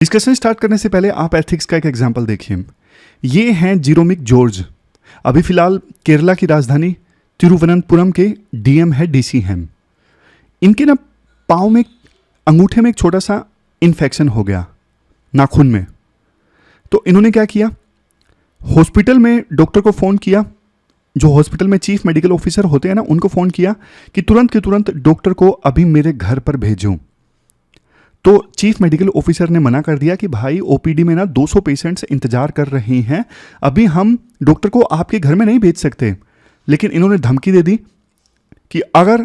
Discussion start करने से पहले आप एथिक्स का एक एग्जाम्पल देखिए। ये हैं जीरोमिक जॉर्ज, अभी फिलहाल केरला की राजधानी तिरुवनंतपुरम के डीएम है, डीसी हैं। इनके ना पाँव में, अंगूठे में एक छोटा सा इन्फेक्शन हो गया नाखून में। तो इन्होंने क्या किया, हॉस्पिटल में डॉक्टर को फ़ोन किया, जो हॉस्पिटल में चीफ मेडिकल ऑफिसर होते हैं ना, उनको फ़ोन किया कि तुरंत के तुरंत डॉक्टर को अभी मेरे घर पर भेजो। तो चीफ मेडिकल ऑफिसर ने मना कर दिया कि भाई ओपीडी में ना 200 पेशेंट्स इंतजार कर रहे हैं, अभी हम डॉक्टर को आपके घर में नहीं भेज सकते। लेकिन इन्होंने धमकी दे दी कि अगर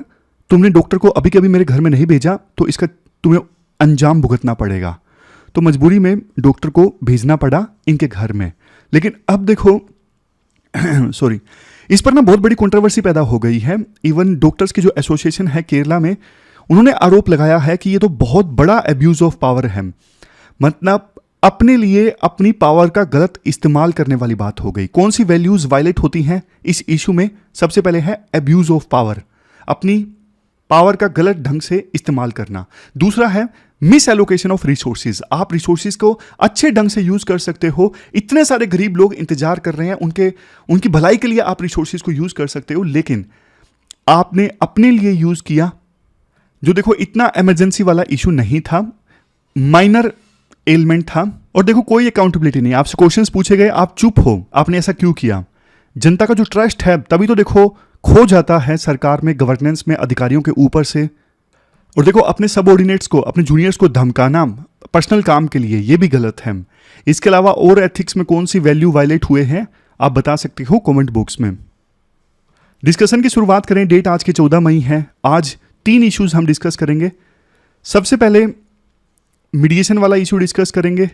तुमने डॉक्टर को अभी के अभी मेरे घर में नहीं भेजा तो इसका तुम्हें अंजाम भुगतना पड़ेगा। तो मजबूरी में डॉक्टर को भेजना पड़ा इनके घर में। लेकिन अब देखो सॉरी, इस पर ना बहुत बड़ी कंट्रोवर्सी पैदा हो गई है। इवन डॉक्टर्स की जो एसोसिएशन है केरला में, उन्होंने आरोप लगाया है कि ये तो बहुत बड़ा एब्यूज ऑफ पावर है, मतलब अपने लिए अपनी पावर का गलत इस्तेमाल करने वाली बात हो गई। कौन सी वैल्यूज वायलेट होती हैं इस इशू में? सबसे पहले है एब्यूज ऑफ पावर, अपनी पावर का गलत ढंग से इस्तेमाल करना। दूसरा है मिस एलोकेशन ऑफ रिसोर्सेज, आप रिसोर्सेज को अच्छे ढंग से यूज कर सकते हो, इतने सारे गरीब लोग इंतजार कर रहे हैं, उनकी भलाई के लिए आप रिसोर्सेज को यूज कर सकते हो, लेकिन आपने अपने लिए यूज किया। जो देखो इतना इमरजेंसी वाला इशू नहीं था, माइनर एलिमेंट था, और देखो कोई अकाउंटेबिलिटी नहीं, आपसे क्वेश्चंस पूछे गए, आप चुप हो, आपने ऐसा क्यों किया? जनता का जो ट्रस्ट है तभी तो देखो खो जाता है सरकार में, गवर्नेंस में, अधिकारियों के ऊपर से। और देखो अपने सबऑर्डिनेट्स को, अपने जूनियर्स को धमकाना पर्सनल काम के लिए, ये भी गलत है। इसके अलावा और एथिक्स में कौन सी वैल्यू वायलेट हुए हैं आप बता सकते हो कमेंट बॉक्स में। डिस्कशन की शुरुआत करें। डेट आज की 14 मई है। आज 3 इश्यूज हम डिस्कस करेंगे। सबसे पहले मीडिएशन वाला इशू डिस्कस करेंगे,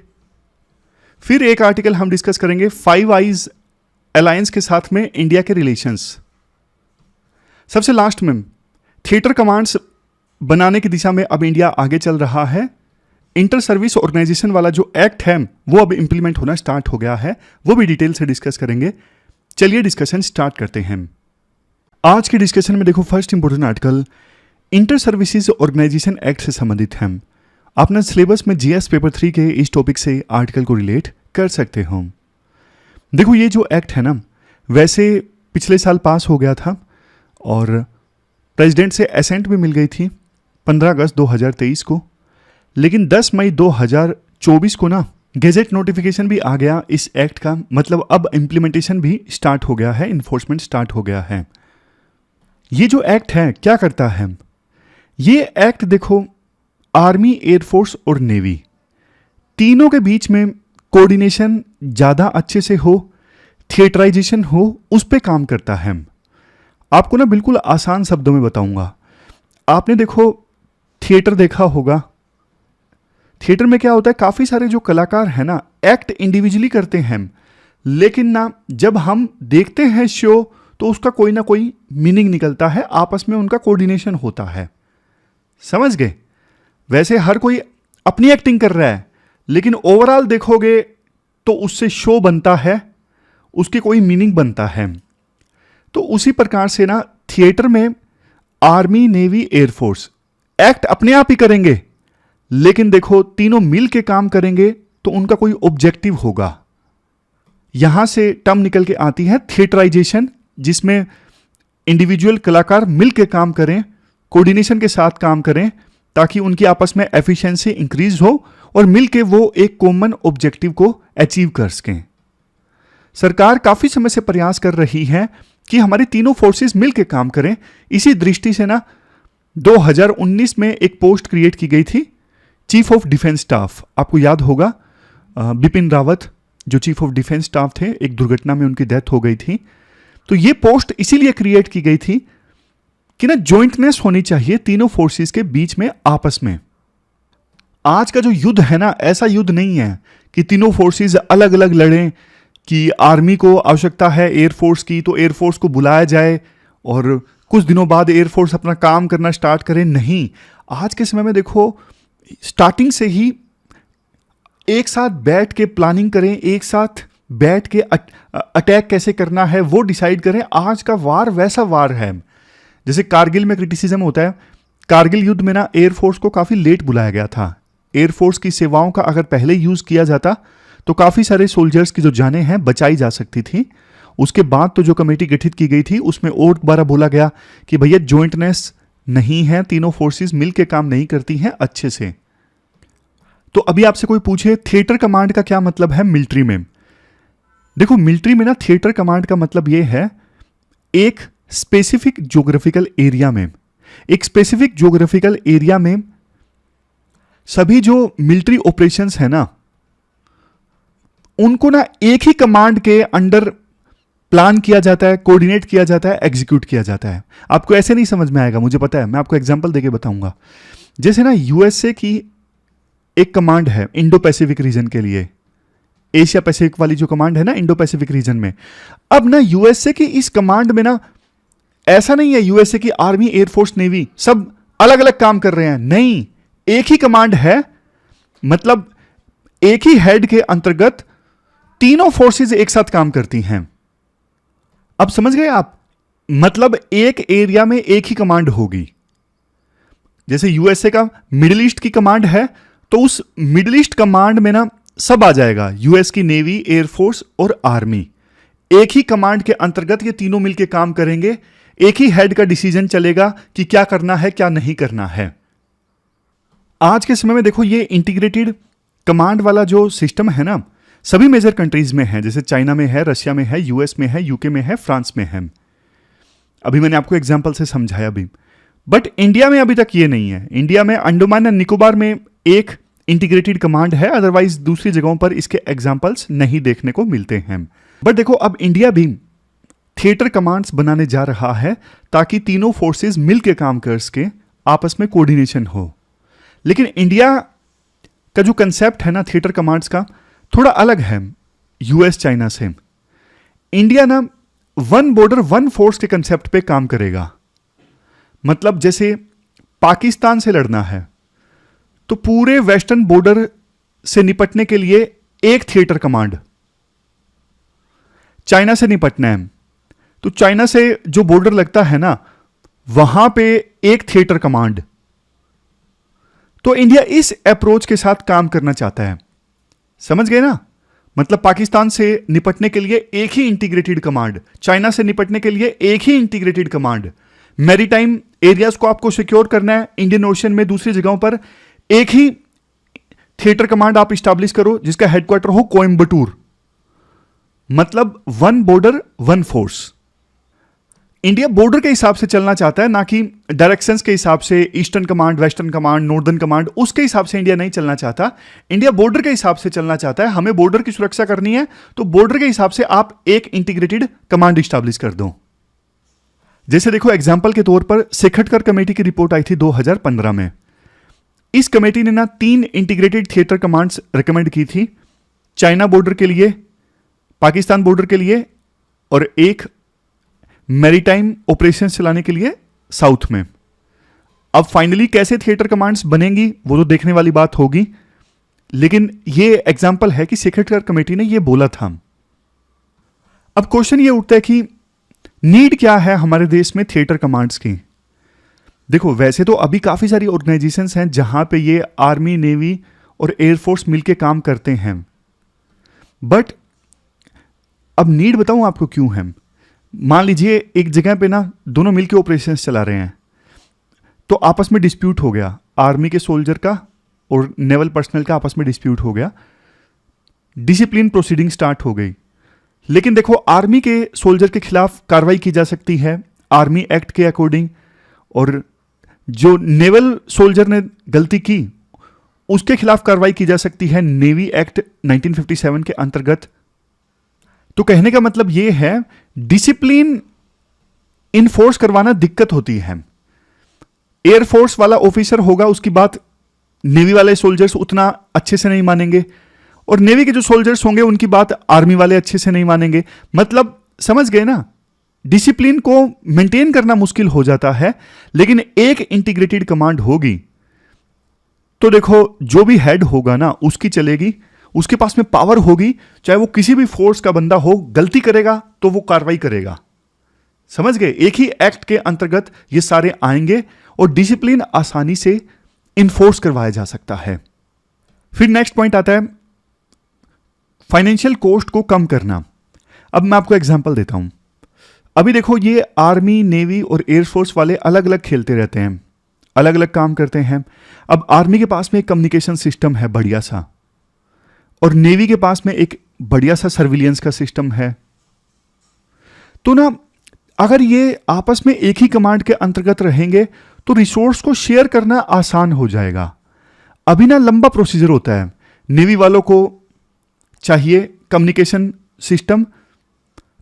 फिर एक आर्टिकल हम डिस्कस करेंगे फाइव आइज अलायंस के साथ में इंडिया के रिलेशंस। सबसे लास्ट में थिएटर कमांड्स बनाने की दिशा में अब इंडिया आगे चल रहा है। इंटर सर्विस ऑर्गेनाइजेशन वाला जो एक्ट है वो अब इंप्लीमेंट होना स्टार्ट हो गया है, वो भी डिटेल से डिस्कस करेंगे। चलिए डिस्कशन स्टार्ट करते हैं। आज के डिस्कशन में देखो first important article inter services organisation act से संबंधित है। अपना सिलेबस में जीएस पेपर 3 के इस टॉपिक से आर्टिकल को रिलेट कर सकते हो। देखो ये जो एक्ट है ना, वैसे पिछले साल पास हो गया था और प्रेसिडेंट से एसेंट भी मिल गई थी 15 अगस्त 2023 को, लेकिन 10 मई 2024 को ना गेजेट नोटिफिकेशन भी आ गया इस एक्ट का। मतलब अब इम्प्लीमेंटेशन भी स्टार्ट हो गया है, इन्फोर्समेंट स्टार्ट हो गया है। ये जो एक्ट है क्या करता है? ये एक्ट देखो आर्मी, एयरफोर्स और नेवी तीनों के बीच में कोऑर्डिनेशन ज़्यादा अच्छे से हो, थिएटराइजेशन हो, उस पे काम करता है। आपको ना बिल्कुल आसान शब्दों में बताऊंगा। आपने देखो थिएटर देखा होगा, थिएटर में क्या होता है, काफ़ी सारे जो कलाकार हैं ना एक्ट इंडिविजुअली करते हैं, लेकिन ना जब हम देखते हैं शो तो उसका कोई ना कोई मीनिंग निकलता है, आपस में उनका कोऑर्डिनेशन होता है। समझ गए? वैसे हर कोई अपनी एक्टिंग कर रहा है, लेकिन ओवरऑल देखोगे तो उससे शो बनता है, उसके कोई मीनिंग बनता है। तो उसी प्रकार से ना थिएटर में आर्मी, नेवी, एयरफोर्स एक्ट अपने आप ही करेंगे, लेकिन देखो तीनों मिल के काम करेंगे तो उनका कोई ऑब्जेक्टिव होगा। यहां से टर्म निकल के आती है थिएटराइजेशन, जिसमें इंडिविजुअल कलाकार मिल के काम करें, कोऑर्डिनेशन के साथ काम करें, ताकि उनकी आपस में एफिशिएंसी इंक्रीज हो और मिल के वो एक कॉमन ऑब्जेक्टिव को अचीव कर सकें। सरकार काफ़ी समय से प्रयास कर रही है कि हमारी तीनों फोर्सेस मिल के काम करें। इसी दृष्टि से ना 2019 में एक पोस्ट क्रिएट की गई थी, चीफ ऑफ डिफेंस स्टाफ। आपको याद होगा बिपिन रावत जो चीफ ऑफ डिफेंस स्टाफ थे, एक दुर्घटना में उनकी डेथ हो गई थी। तो ये पोस्ट इसीलिए क्रिएट की गई थी कि ना जॉइंटनेस होनी चाहिए तीनों फोर्सेस के बीच में आपस में। आज का जो युद्ध है ना, ऐसा युद्ध नहीं है कि तीनों फोर्सेस अलग अलग लड़ें, कि आर्मी को आवश्यकता है एयरफोर्स की तो एयरफोर्स को बुलाया जाए और कुछ दिनों बाद एयरफोर्स अपना काम करना स्टार्ट करे। नहीं, आज के समय में देखो स्टार्टिंग से ही एक साथ बैठ के प्लानिंग करें, एक साथ बैठ के अटैक कैसे करना है वो डिसाइड करें। आज का वार वैसा वार है। जैसे कारगिल में क्रिटिसिज्म होता है, कारगिल युद्ध में ना एयरफोर्स को काफ़ी लेट बुलाया गया था, एयरफोर्स की सेवाओं का अगर पहले यूज किया जाता तो काफी सारे सोल्जर्स की जो जानें हैं बचाई जा सकती थी। उसके बाद तो जो कमेटी गठित की गई थी उसमें और दोबारा बोला गया कि भैया ज्वाइंटनेस नहीं है, तीनों फोर्सेस मिलकर काम नहीं करती हैं अच्छे से। तो अभी आपसे कोई पूछे थिएटर कमांड का क्या मतलब है मिलिट्री में, देखो मिलिट्री में ना थिएटर कमांड का मतलब यह है एक स्पेसिफिक ज्योग्राफिकल एरिया में, एक स्पेसिफिक ज्योग्राफिकल एरिया में सभी जो मिलिट्री ऑपरेशंस है ना उनको ना एक ही कमांड के अंडर प्लान किया जाता है, कोऑर्डिनेट किया जाता है, एग्जीक्यूट किया जाता है। आपको ऐसे नहीं समझ में आएगा, मुझे पता है, मैं आपको एग्जांपल देके बताऊंगा। जैसे ना यूएसए की एक कमांड है इंडो पैसिफिक रीजन के लिए, एशिया पैसिफिक वाली जो कमांड है ना इंडो पैसिफिक रीजन में। अब ना यूएसए की इस कमांड में ना ऐसा नहीं है यूएसए की आर्मी, एयरफोर्स, नेवी सब अलग अलग काम कर रहे हैं, नहीं, एक ही कमांड है। मतलब एक ही हेड के अंतर्गत तीनों फोर्सेस एक साथ काम करती हैं। अब समझ गए आप, मतलब एक एरिया में एक ही कमांड होगी। जैसे यूएसए का मिडिल ईस्ट की कमांड है तो उस मिडिल ईस्ट कमांड में ना सब आ जाएगा, यूएस की नेवी, एयरफोर्स और आर्मी। एक ही कमांड के अंतर्गत ये तीनों मिलकर काम करेंगे, एक ही हेड का डिसीजन चलेगा कि क्या करना है क्या नहीं करना है। आज के समय में देखो ये इंटीग्रेटेड कमांड वाला जो सिस्टम है ना सभी मेजर कंट्रीज में है, जैसे चाइना में है, रशिया में है, यूएस में है, यूके में है, फ्रांस में है। अभी मैंने आपको एग्जांपल से समझाया भी, बट इंडिया में अभी तक ये नहीं है। इंडिया में अंडमान एंड निकोबार में एक इंटीग्रेटेड कमांड है, अदरवाइज दूसरी जगहों पर इसके एग्जांपल्स नहीं देखने को मिलते हैं। बट देखो अब इंडिया भी थिएटर कमांड्स बनाने जा रहा है ताकि तीनों फोर्सेस मिलकर काम कर सके, आपस में कोऑर्डिनेशन हो। लेकिन इंडिया का जो कंसेप्ट है ना थिएटर कमांड्स का थोड़ा अलग है यूएस चाइना से। इंडिया ना वन बॉर्डर वन फोर्स के कंसेप्ट पे काम करेगा। मतलब जैसे पाकिस्तान से लड़ना है तो पूरे वेस्टर्न बॉर्डर से निपटने के लिए एक थिएटर कमांड, चाइना से निपटना है तो चाइना से जो बॉर्डर लगता है ना वहां पे एक थिएटर कमांड। तो इंडिया इस अप्रोच के साथ काम करना चाहता है, समझ गए ना। मतलब पाकिस्तान से निपटने के लिए एक ही इंटीग्रेटेड कमांड, चाइना से निपटने के लिए एक ही इंटीग्रेटेड कमांड, मैरीटाइम एरियाज को आपको सिक्योर करना है इंडियन ओशन में दूसरी जगहों पर एक ही थिएटर कमांड आप स्टैब्लिश करो जिसका हेडक्वार्टर हो कोयम्बटूर। मतलब one border one force. India border के हिसाब से चलना चाहता है, ना कि डायरेक्शंस के हिसाब से, eastern command, western command, northern command, उसके हिसाब से इंडिया नहीं चलना चाहता। इंडिया बॉर्डर के हिसाब से चलना चाहता है। हमें बॉर्डर की सुरक्षा करनी है तो बॉर्डर के हिसाब से आप एक इंटीग्रेटेड कमांड स्टैब्लिश कर दो। जैसे देखो एग्जाम्पल के तौर पर सेखटकर कमेटी की रिपोर्ट आई थी 2015 में। इस कमेटी ने ना 3 इंटीग्रेटेड थिएटर कमांड्स रिकमेंड की थी, चाइना बॉर्डर के लिए, पाकिस्तान बॉर्डर के लिए और एक मैरीटाइम ऑपरेशन चलाने के लिए साउथ में। अब फाइनली कैसे थिएटर कमांड्स बनेंगी वो तो देखने वाली बात होगी, लेकिन ये एग्जाम्पल है कि सेक्रेटरी कमेटी ने ये बोला था। अब क्वेश्चन ये उठता है कि नीड क्या है हमारे देश में थिएटर कमांड्स की। देखो वैसे तो अभी काफी सारी ऑर्गेनाइजेशंस हैं जहां पे ये आर्मी, नेवी और एयरफोर्स मिलके काम करते हैं, बट अब नीड बताऊं आपको क्यों है। मान लीजिए एक जगह पे ना दोनों मिलके ऑपरेशंस चला रहे हैं तो आपस में डिस्प्यूट हो गया, आर्मी के सोल्जर का और नेवल पर्सनल का आपस में डिस्प्यूट हो गया, डिसिप्लिन प्रोसीडिंग स्टार्ट हो गई। लेकिन देखो आर्मी के सोल्जर के खिलाफ कार्रवाई की जा सकती है आर्मी एक्ट के अकॉर्डिंग, और जो नेवल सोल्जर ने गलती की उसके खिलाफ कार्रवाई की जा सकती है नेवी एक्ट 1957 के अंतर्गत। तो कहने का मतलब यह है डिसिप्लिन इनफोर्स करवाना दिक्कत होती है। एयरफोर्स वाला ऑफिसर होगा उसकी बात नेवी वाले सोल्जर्स उतना अच्छे से नहीं मानेंगे, और नेवी के जो सोल्जर्स होंगे उनकी बात आर्मी वाले अच्छे से नहीं मानेंगे। मतलब समझ गए ना, डिसिप्लिन को मेंटेन करना मुश्किल हो जाता है। लेकिन एक इंटीग्रेटेड कमांड होगी तो देखो जो भी हेड होगा ना उसकी चलेगी, उसके पास में पावर होगी, चाहे वो किसी भी फोर्स का बंदा हो, गलती करेगा तो वो कार्रवाई करेगा। समझ गए, एक ही एक्ट के अंतर्गत ये सारे आएंगे और डिसिप्लिन आसानी से इन्फोर्स करवाया जा सकता है। फिर नेक्स्ट पॉइंट आता है फाइनेंशियल कॉस्ट को कम करना। अब मैं आपको एग्जांपल देता हूं। अभी देखो, ये आर्मी, नेवी और एयरफोर्स वाले अलग अलग खेलते रहते हैं, अलग अलग काम करते हैं। अब आर्मी के पास में एक कम्युनिकेशन सिस्टम है बढ़िया सा, और नेवी के पास में एक बढ़िया सा सर्विलियंस का सिस्टम है। तो ना, अगर ये आपस में एक ही कमांड के अंतर्गत रहेंगे तो रिसोर्स को शेयर करना आसान हो जाएगा। अभी ना लंबा प्रोसीजर होता है। नेवी वालों को चाहिए कम्युनिकेशन सिस्टम।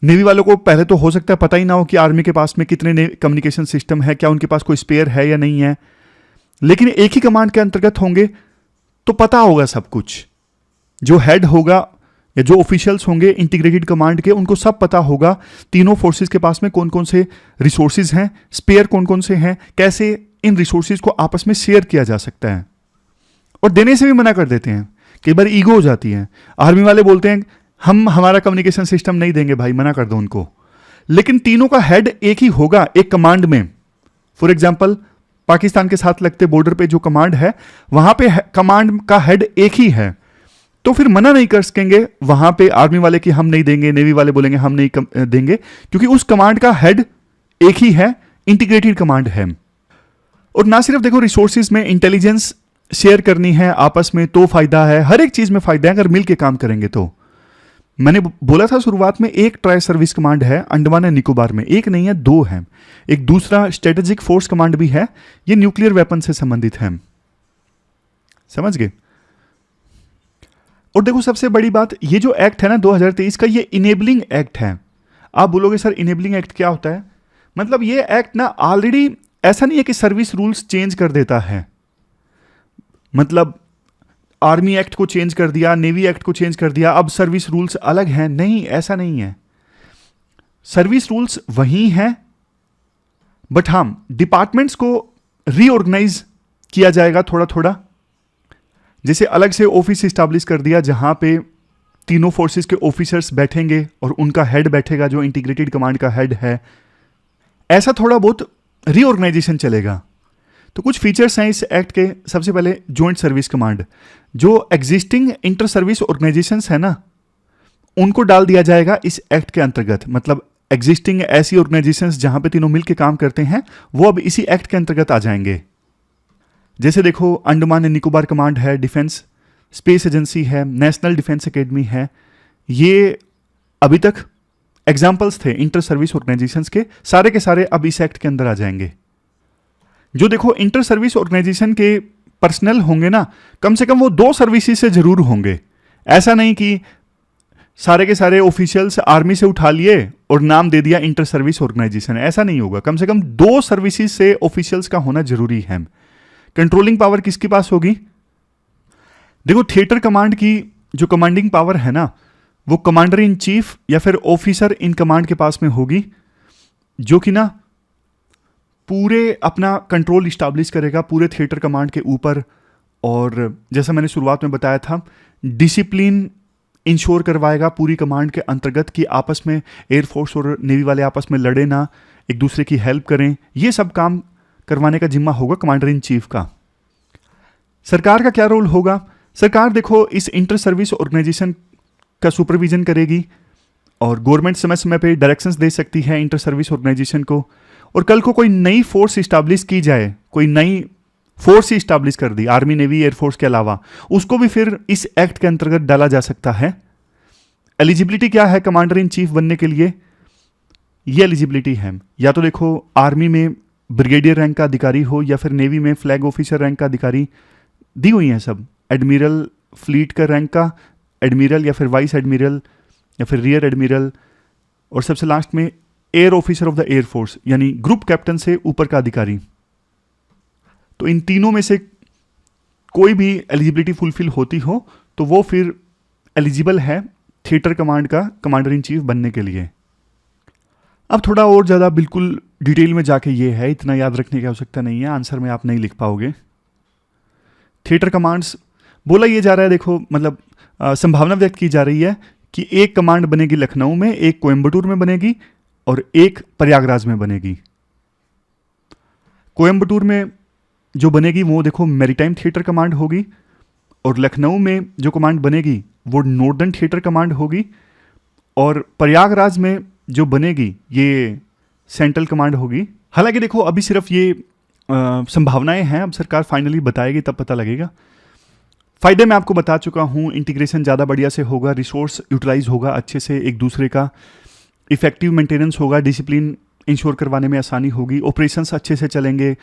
नेवी वालों को पहले तो हो सकता है पता ही ना हो कि आर्मी के पास में कितने कम्युनिकेशन सिस्टम है, क्या उनके पास कोई स्पेयर है या नहीं है। लेकिन एक ही कमांड के अंतर्गत होंगे तो पता होगा सब कुछ। जो हेड होगा या जो ऑफिशियल्स होंगे इंटीग्रेटेड कमांड के, उनको सब पता होगा तीनों फोर्सेस के पास में कौन कौन से रिसोर्सेज हैं, स्पेयर कौन कौन से हैं, कैसे इन रिसोर्सेज को आपस में शेयर किया जा सकता है। और देने से भी मना कर देते हैं, कई बार ईगो हो जाती है। आर्मी वाले बोलते हैं हम हमारा कम्युनिकेशन सिस्टम नहीं देंगे भाई, मना कर दो उनको। लेकिन तीनों का हेड एक ही होगा एक कमांड में। फॉर एग्जाम्पल, पाकिस्तान के साथ लगते बॉर्डर पे जो कमांड है, वहां पे कमांड का हेड एक ही है, तो फिर मना नहीं कर सकेंगे वहां पे आर्मी वाले कि हम नहीं देंगे, नेवी वाले बोलेंगे हम नहीं देंगे, क्योंकि उस कमांड का हेड एक ही है, इंटीग्रेटेड कमांड है। और ना सिर्फ देखो रिसोर्सेज में इंटेलिजेंस शेयर करनी है आपस में तो फायदा है, हर एक चीज में फायदा है अगर मिलके काम करेंगे तो। मैंने बोला था शुरुआत में, एक ट्राई सर्विस कमांड है अंडमान एंड निकोबार में, एक नहीं है दो है। एक दूसरा स्ट्रेटेजिक फोर्स कमांड भी है, ये न्यूक्लियर वेपन से संबंधित है। समझ गए? और देखो सबसे बड़ी बात, ये जो एक्ट है ना 2023 का, ये इनेबलिंग एक्ट है। आप बोलोगे सर इनेबलिंग एक्ट क्या होता है? मतलब ये एक्ट ना ऑलरेडी, ऐसा नहीं है कि सर्विस रूल्स चेंज कर देता है, मतलब आर्मी एक्ट को चेंज कर दिया, नेवी एक्ट को चेंज कर दिया, अब सर्विस रूल्स अलग हैं। नहीं, ऐसा नहीं है। सर्विस रूल्स वही हैं, बट हम डिपार्टमेंट्स को रीऑर्गेनाइज किया जाएगा थोड़ा थोड़ा। जैसे अलग से ऑफिस स्टैब्लिश कर दिया जहां पे तीनों फोर्सेस के ऑफिसर्स बैठेंगे और उनका हेड बैठेगा जो इंटीग्रेटेड कमांड का हेड है। ऐसा थोड़ा बहुत रीऑर्गेनाइजेशन चलेगा। तो कुछ फीचर्स हैं इस एक्ट के। सबसे पहले जॉइंट सर्विस कमांड, जो एग्जिस्टिंग इंटर सर्विस ऑर्गेनाइजेशंस है ना, उनको डाल दिया जाएगा इस एक्ट के अंतर्गत। मतलब एग्जिस्टिंग ऐसी ऑर्गेनाइजेशंस जहां पे तीनों मिलकर काम करते हैं, वो अब इसी एक्ट के अंतर्गत आ जाएंगे। जैसे देखो, अंडमान एंड निकोबार कमांड है, डिफेंस स्पेस एजेंसी है, नेशनल डिफेंस एकेडमी है। ये अभी तक एग्जाम्पल्स थे इंटर सर्विस ऑर्गेनाइजेशंस के सारे अब इस एक्ट के अंदर आ जाएंगे। जो देखो इंटर सर्विस ऑर्गेनाइजेशन के पर्सनल होंगे ना, कम से कम वो 2 सर्विसेज से जरूर होंगे। ऐसा नहीं कि सारे के सारे ऑफिशियल्स आर्मी से उठा लिए और नाम दे दिया इंटर सर्विस ऑर्गेनाइजेशन, ऐसा नहीं होगा। कम से कम 2 सर्विसेज से ऑफिशियल्स का होना जरूरी है। कंट्रोलिंग पावर किसके पास होगी? देखो, थिएटर कमांड की जो कमांडिंग पावर है ना, वो कमांडर इन चीफ या फिर ऑफिसर इन कमांड के पास में होगी, जो कि ना पूरे अपना कंट्रोल इस्टेब्लिश करेगा पूरे थिएटर कमांड के ऊपर। और जैसा मैंने शुरुआत में बताया था, डिसिप्लिन इंश्योर करवाएगा पूरी कमांड के अंतर्गत कि आपस में एयरफोर्स और नेवी वाले आपस में लड़े ना, एक दूसरे की हेल्प करें। ये सब काम करवाने का जिम्मा होगा कमांडर इन चीफ का। सरकार का क्या रोल होगा? सरकार देखो इस इंटर सर्विस ऑर्गेनाइजेशन का सुपरविजन करेगी और गवर्नमेंट समय समय पे डायरेक्शंस दे सकती है इंटर सर्विस ऑर्गेनाइजेशन को। और कल को कोई नई फोर्स इस्टेब्लिश की जाए, कोई नई फोर्स ही इस्टेब्लिश कर दी आर्मी, नेवी, एयरफोर्स के अलावा, उसको भी फिर इस एक्ट के अंतर्गत डाला जा सकता है। एलिजिबिलिटी क्या है कमांडर इन चीफ बनने के लिए? ये एलिजिबिलिटी है, या तो देखो आर्मी में ब्रिगेडियर रैंक का अधिकारी हो या फिर नेवी में फ्लैग ऑफिसर रैंक का अधिकारी, दी हुई हैं सब। एडमिरल फ्लीट का रैंक का एडमिरल या फिर वाइस एडमिरल या फिर रियर एडमिरल, और सबसे लास्ट में air officer of the air force, यानी ग्रुप कैप्टन से ऊपर का अधिकारी। तो इन तीनों में से कोई भी एलिजिबिलिटी फुलफिल होती हो तो वो फिर एलिजिबल है थिएटर कमांड का कमांडर इन चीफ बनने के लिए। अब थोड़ा और ज़्यादा बिल्कुल डिटेल में जाके ये है, इतना याद रखने की आवश्यकता नहीं है, आंसर में आप नहीं लिख पाओगे। थिएटर कमांड्स बोला ये जा रहा है, देखो मतलब संभावना व्यक्त की जा रही है कि एक कमांड बनेगी लखनऊ में, एक कोयम्बटूर में बनेगी और एक प्रयागराज में बनेगी। कोयम्बटूर में जो बनेगी वो देखो मैरीटाइम थिएटर कमांड होगी, और लखनऊ में जो कमांड बनेगी वो नॉर्दर्न थिएटर कमांड होगी, और प्रयागराज में जो बनेगी ये सेंट्रल कमांड होगी। हालांकि देखो अभी सिर्फ ये संभावनाएं हैं, अब सरकार फाइनली बताएगी तब पता लगेगा। फायदे मैं आपको बता चुका हूँ, इंटीग्रेशन ज़्यादा बढ़िया से होगा, रिसोर्स यूटिलाइज होगा अच्छे से एक दूसरे का, इफेक्टिव मेंटेनेंस होगा, डिसिप्लिन इंश्योर करवाने में आसानी होगी, ऑपरेशंस अच्छे से चलेंगे,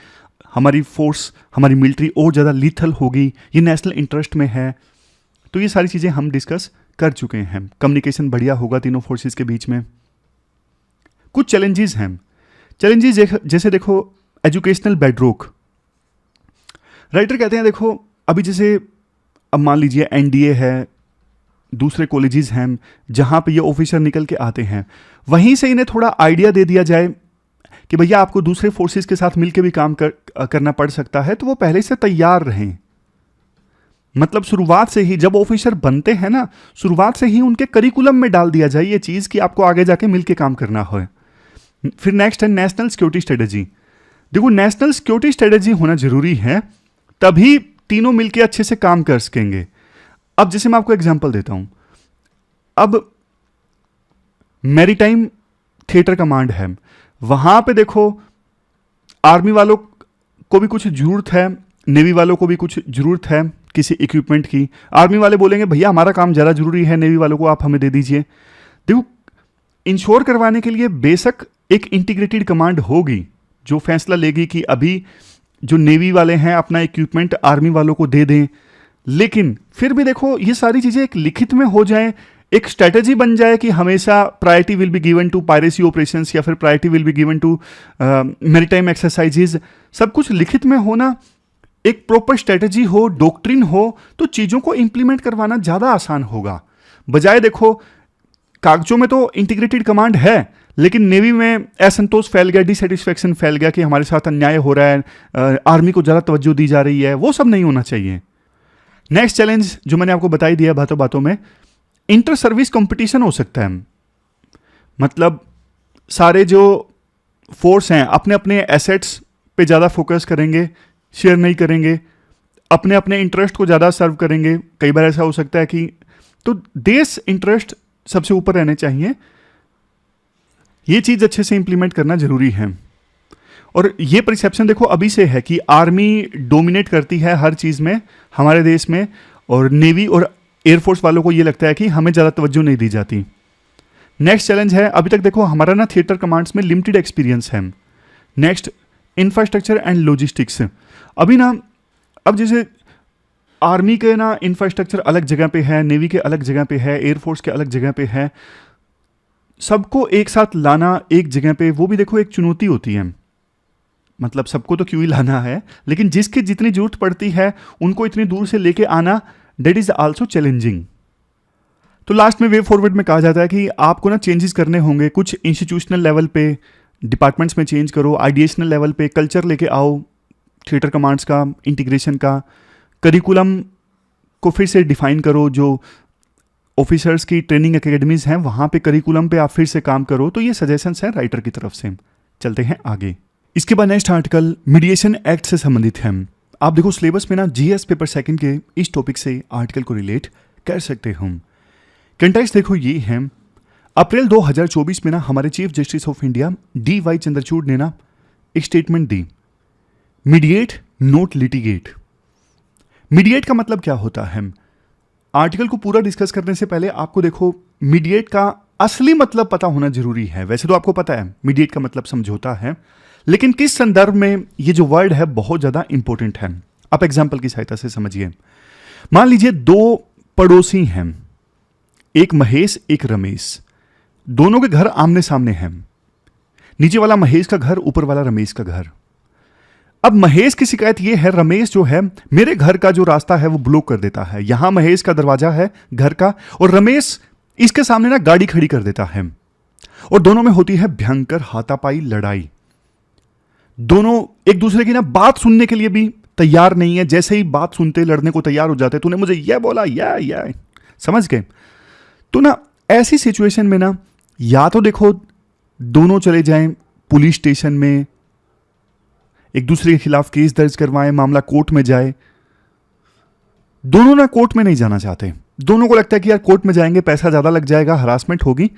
हमारी फोर्स, हमारी मिलिट्री और ज़्यादा लीथल होगी, ये नेशनल इंटरेस्ट में है। तो ये सारी चीज़ें हम डिस्कस कर चुके हैं। कम्युनिकेशन बढ़िया होगा तीनों फोर्सेस के बीच में। कुछ चैलेंजेस हैं, चैलेंजेस जैसे देखो एजुकेशनल बेडरोक। राइटर कहते हैं देखो अभी जैसे अब मान लीजिए एनडीए है, दूसरे कॉलेजेस हैं जहाँ पे ये ऑफिसर निकल के आते हैं, वहीं से इन्हें थोड़ा आइडिया दे दिया जाए कि भैया आपको दूसरे फोर्सेस के साथ मिलकर भी काम करना पड़ सकता है, तो वो पहले से तैयार रहें। मतलब शुरुआत से ही जब ऑफिसर बनते हैं ना, शुरुआत से ही उनके करिकुलम में डाल दिया जाए ये चीज़ कि आपको आगे जाके मिलके काम करना हो। फिर नेक्स्ट है नेशनल सिक्योरिटी स्ट्रेटेजी। देखो नेशनल सिक्योरिटी स्ट्रेटेजी होना जरूरी है, तभी तीनों मिलके अच्छे से काम कर सकेंगे। अब जैसे मैं आपको एग्जांपल देता हूं, अब मैरीटाइम थिएटर कमांड है, वहां पे देखो आर्मी वालों को भी कुछ जरूरत है, नेवी वालों को भी कुछ जरूरत है किसी इक्विपमेंट की। आर्मी वाले बोलेंगे भैया हमारा काम ज़्यादा जरूरी है, नेवी वालों को आप हमें दे दीजिए। देखो इंश्योर करवाने के लिए बेशक एक इंटीग्रेटेड कमांड होगी जो फैसला लेगी कि अभी जो नेवी वाले हैं अपना इक्विपमेंट आर्मी वालों को दे दें, लेकिन फिर भी देखो ये सारी चीज़ें एक लिखित में हो जाए, एक स्ट्रेटेजी बन जाए कि हमेशा priority will be given to piracy operations या फिर priority will be given to maritime exercises. सब कुछ लिखित में होना, एक प्रॉपर स्ट्रेटेजी हो, डॉक्ट्रिन हो, तो चीज़ों को इंप्लीमेंट करवाना ज़्यादा आसान होगा। बजाय देखो कागजों में तो इंटीग्रेटेड कमांड है, लेकिन नेवी में असंतोष फैल गया, डिससेटिस्फैक्शन फैल गया कि हमारे साथ अन्याय हो रहा है, आर्मी को ज़्यादा तवज्जो दी जा रही है, वो सब नहीं होना चाहिए। नेक्स्ट चैलेंज जो मैंने आपको बताई दिया बातों बातों में, इंटर सर्विस कंपटीशन हो सकता है। मतलब सारे जो फोर्स हैं अपने अपने एसेट्स पे ज़्यादा फोकस करेंगे, शेयर नहीं करेंगे, अपने अपने इंटरेस्ट को ज़्यादा सर्व करेंगे। कई बार ऐसा हो सकता है कि तो देश इंटरेस्ट सबसे ऊपर रहने चाहिए। ये चीज़ अच्छे से इंप्लीमेंट करना जरूरी है। और ये परसेप्शन देखो अभी से है कि आर्मी डोमिनेट करती है हर चीज़ में हमारे देश में, और नेवी और एयरफोर्स वालों को ये लगता है कि हमें ज़्यादा तवज्जो नहीं दी जाती। नेक्स्ट चैलेंज है, अभी तक देखो हमारा ना थिएटर कमांड्स में लिमिटेड एक्सपीरियंस है। Next infrastructure and logistics. अभी ना अब जैसे आर्मी के ना इंफ्रास्ट्रक्चर अलग जगह पे है, नेवी के अलग जगह पे है, एयरफोर्स के अलग जगह पे है, सबको एक साथ लाना एक जगह पे वो भी देखो एक चुनौती होती है। मतलब सबको तो क्यों ही लाना है, लेकिन जिसकी जितनी जरूरत पड़ती है उनको इतनी दूर से लेके आना, दैट इज आल्सो चैलेंजिंग। तो लास्ट में वे फॉरवर्ड में कहा जाता है कि आपको ना चेंजेस करने होंगे, कुछ इंस्टीट्यूशनल लेवल पे डिपार्टमेंट्स में चेंज करो, आइडिएशनल लेवल पे कल्चर लेके आओ थिएटर कमांड्स का, इंटीग्रेशन का, करिकुलम को फिर से डिफाइन करो, जो ऑफिसर्स की ट्रेनिंग एकेडमीज हैं वहाँ पे करिकुलम पे आप फिर से काम करो। तो ये सजेशंस हैं राइटर की तरफ से। चलते हैं आगे। इसके बाद नेक्स्ट आर्टिकल मीडिएशन एक्ट से संबंधित है। आप देखो सिलेबस में ना जीएस पेपर सेकंड के इस टॉपिक से आर्टिकल को रिलेट कर सकते हम। कंटेक्स्ट देखो ये है, अप्रैल 2024 में ना हमारे chief justice of India DY Chandrachud ने ना एक स्टेटमेंट दी, मीडिएट नोट लिटिगेट। मीडिएट का मतलब क्या होता है? आर्टिकल को पूरा डिस्कस करने से पहले आपको देखो मीडिएट का असली मतलब पता होना जरूरी है। वैसे तो आपको पता है मीडिएट का मतलब समझौता है, लेकिन किस संदर्भ में ये जो वर्ड है बहुत ज्यादा इंपॉर्टेंट है। आप एग्जाम्पल की सहायता से समझिए। मान लीजिए दो पड़ोसी हैं, एक महेश एक रमेश, दोनों के घर आमने सामने हैं। नीचे वाला महेश का घर, ऊपर वाला रमेश का घर। अब महेश की शिकायत यह है, रमेश जो है मेरे घर का जो रास्ता है वो ब्लॉक कर देता है, यहां महेश का दरवाजा है घर का, और रमेश इसके सामने ना गाड़ी खड़ी कर देता है, और दोनों में होती है भयंकर हाथापाई लड़ाई। दोनों एक दूसरे की ना बात सुनने के लिए भी तैयार नहीं है, जैसे ही बात सुनते लड़ने को तैयार हो जाते, तूने मुझे यह बोला, यह समझ गए। तो ना ऐसी सिचुएशन में ना या तो देखो दोनों चले जाएं पुलिस स्टेशन में, एक दूसरे के खिलाफ केस दर्ज करवाएं, मामला कोर्ट में जाए। दोनों ना कोर्ट में नहीं जाना चाहते, दोनों को लगता है कि यार कोर्ट में जाएंगे पैसा ज़्यादा लग जाएगा, हरासमेंट होगी।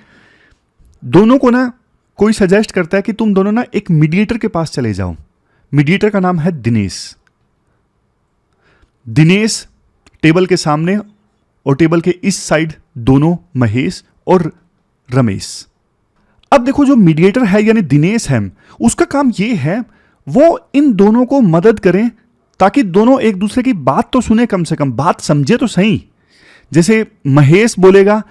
दोनों को ना कोई सजेस्ट करता है कि तुम दोनों ना एक मीडिएटर के पास चले जाओ। मीडिएटर का नाम है दिनेश। दिनेश टेबल के सामने और टेबल के इस साइड दोनों महेश और रमेश। अब देखो जो मीडिएटर है यानी दिनेश है, उसका काम ये है वो इन दोनों को मदद करें ताकि दोनों एक दूसरे की बात तो सुने, कम से कम बात समझे तो सही। जैसे महेश बोलेगा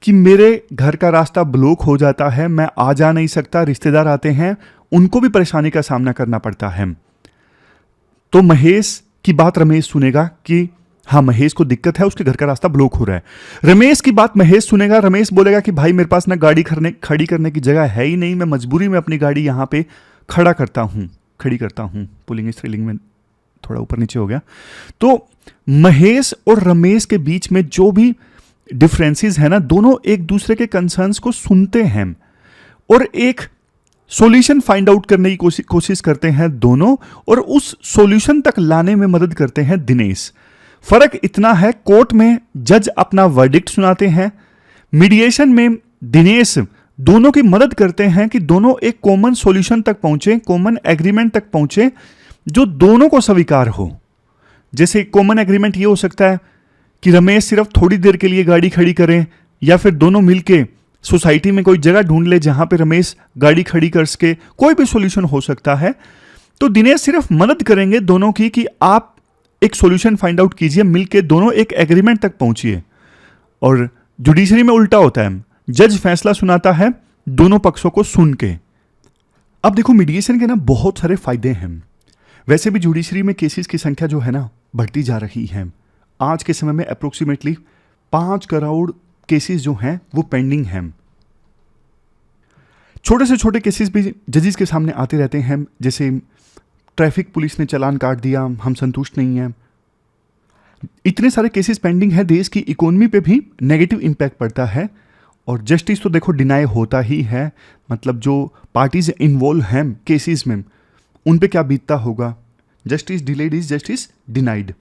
कि मेरे घर का रास्ता ब्लॉक हो जाता है, मैं आ जा नहीं सकता, रिश्तेदार आते हैं, उनको भी परेशानी का सामना करना पड़ता है। तो महेश की बात रमेश सुनेगा कि हाँ महेश को दिक्कत है, उसके घर का रास्ता ब्लॉक हो रहा है। रमेश की बात महेश सुनेगा, रमेश बोलेगा कि भाई मेरे पास ना गाड़ी खड़ी करने की जगह है ही नहीं, मैं मजबूरी में अपनी गाड़ी यहाँ पे खड़ी करता हूँ। पुल्लिंग स्त्रीलिंग में थोड़ा ऊपर नीचे हो गया। तो महेश और रमेश के बीच में जो भी डिफरेंसेस है ना, दोनों एक दूसरे के कंसर्न्स को सुनते हैं और एक सॉल्यूशन फाइंड आउट करने की कोशिश करते हैं दोनों, और उस सॉल्यूशन तक लाने में मदद करते हैं दिनेश। फर्क इतना है, कोर्ट में जज अपना वर्डिक्ट सुनाते हैं, मीडिएशन में दिनेश दोनों की मदद करते हैं कि दोनों एक कॉमन सॉल्यूशन तक पहुंचे, कॉमन एग्रीमेंट तक पहुंचे जो दोनों को स्वीकार हो। जैसे कॉमन एग्रीमेंट ये हो सकता है कि रमेश सिर्फ थोड़ी देर के लिए गाड़ी खड़ी करें, या फिर दोनों मिलके सोसाइटी में कोई जगह ढूंढ ले जहां पे रमेश गाड़ी खड़ी कर सके, कोई भी सॉल्यूशन हो सकता है। तो दिनेश सिर्फ मदद करेंगे दोनों की कि आप एक सॉल्यूशन फाइंड आउट कीजिए, मिलके दोनों एक एग्रीमेंट तक पहुंचिए। और जुडिशरी में उल्टा होता है, जज फैसला सुनाता है दोनों पक्षों को सुन के। अब देखो मीडिएशन के ना बहुत सारे फायदे हैं। वैसे भी जुडिशरी में केसेस की संख्या जो है ना बढ़ती जा रही है। आज के समय में अप्रोक्सीमेटली 5 करोड़ केसेस जो हैं वो पेंडिंग हैं। छोटे से छोटे केसेस भी जजेस के सामने आते रहते हैं, जैसे ट्रैफिक पुलिस ने चालान काट दिया, हम संतुष्ट नहीं हैं। इतने सारे केसेस पेंडिंग है, देश की इकोनॉमी पे भी नेगेटिव इम्पैक्ट पड़ता है। और जस्टिस तो देखो डिनाई होता ही है, मतलब जो पार्टीज इन्वॉल्व हैं केसेस में उन पे क्या बीतता होगा। Justice delayed is justice denied.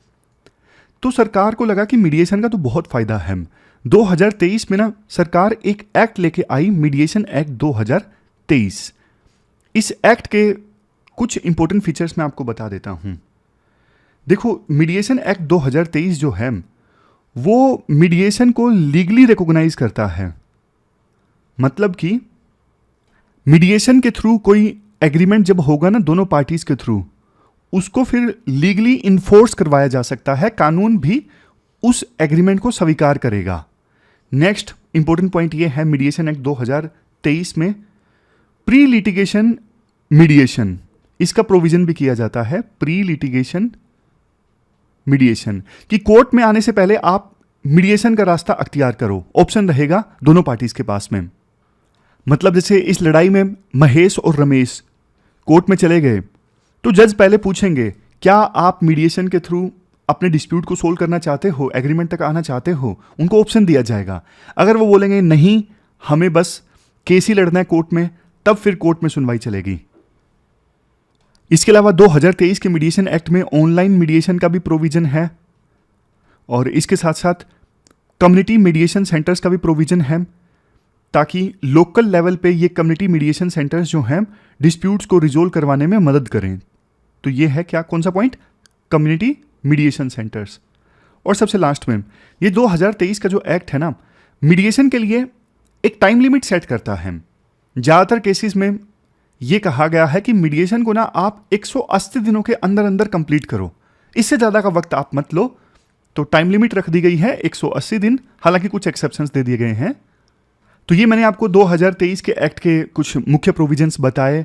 तो सरकार को लगा कि मीडिएशन का तो बहुत फायदा है। 2023 में ना सरकार एक एक्ट लेके आई, मीडिएशन एक्ट 2023। इस एक्ट के कुछ इंपॉर्टेंट फीचर्स मैं आपको बता देता हूं। देखो मीडिएशन एक्ट 2023 जो है वो मीडिएशन को लीगली रिकॉग्नाइज करता है। मतलब कि मीडिएशन के थ्रू कोई एग्रीमेंट जब होगा ना दोनों पार्टीज के थ्रू, उसको फिर लीगली इन्फोर्स करवाया जा सकता है, कानून भी उस एग्रीमेंट को स्वीकार करेगा। नेक्स्ट इंपॉर्टेंट पॉइंट ये है, मीडिएशन एक्ट 2023 में प्री लिटिगेशन मीडिएशन, इसका प्रोविजन भी किया जाता है। प्री लिटिगेशन मीडिएशन कि कोर्ट में आने से पहले आप मीडिएशन का रास्ता अख्तियार करो, ऑप्शन रहेगा दोनों पार्टीज के पास में। मतलब जैसे इस लड़ाई में महेश और रमेश कोर्ट में चले गए तो जज पहले पूछेंगे क्या आप मीडिएशन के थ्रू अपने डिस्प्यूट को सोल्व करना चाहते हो, एग्रीमेंट तक आना चाहते हो। उनको ऑप्शन दिया जाएगा। अगर वो बोलेंगे नहीं हमें बस केस ही लड़ना है कोर्ट में, तब फिर कोर्ट में सुनवाई चलेगी। इसके अलावा 2023 के मीडिएशन एक्ट में ऑनलाइन मीडिएशन का भी प्रोविजन है, और इसके साथ साथ कम्युनिटी मीडिएशन सेंटर्स का भी प्रोविजन है, ताकि लोकल लेवल पे ये कम्युनिटी मीडिएशन सेंटर्स जो हैं डिस्प्यूट्स को रिजोल्व करवाने में मदद करें। तो ये है क्या, कौन सा पॉइंट, कम्युनिटी मीडिएशन सेंटर्स। और सबसे लास्ट में ये 2023 का जो एक्ट है ना, मीडिएशन के लिए एक टाइम लिमिट सेट करता है। ज़्यादातर केसेस में ये कहा गया है कि मीडिएशन को ना आप 180 दिनों के अंदर अंदर कंप्लीट करो, इससे ज़्यादा का वक्त आप मत लो। तो टाइम लिमिट रख दी गई है 180 दिन, हालांकि कुछ एक्सेप्शंस दे दिए गए हैं। तो ये मैंने आपको 2023 के एक्ट के कुछ मुख्य प्रोविजंस बताए।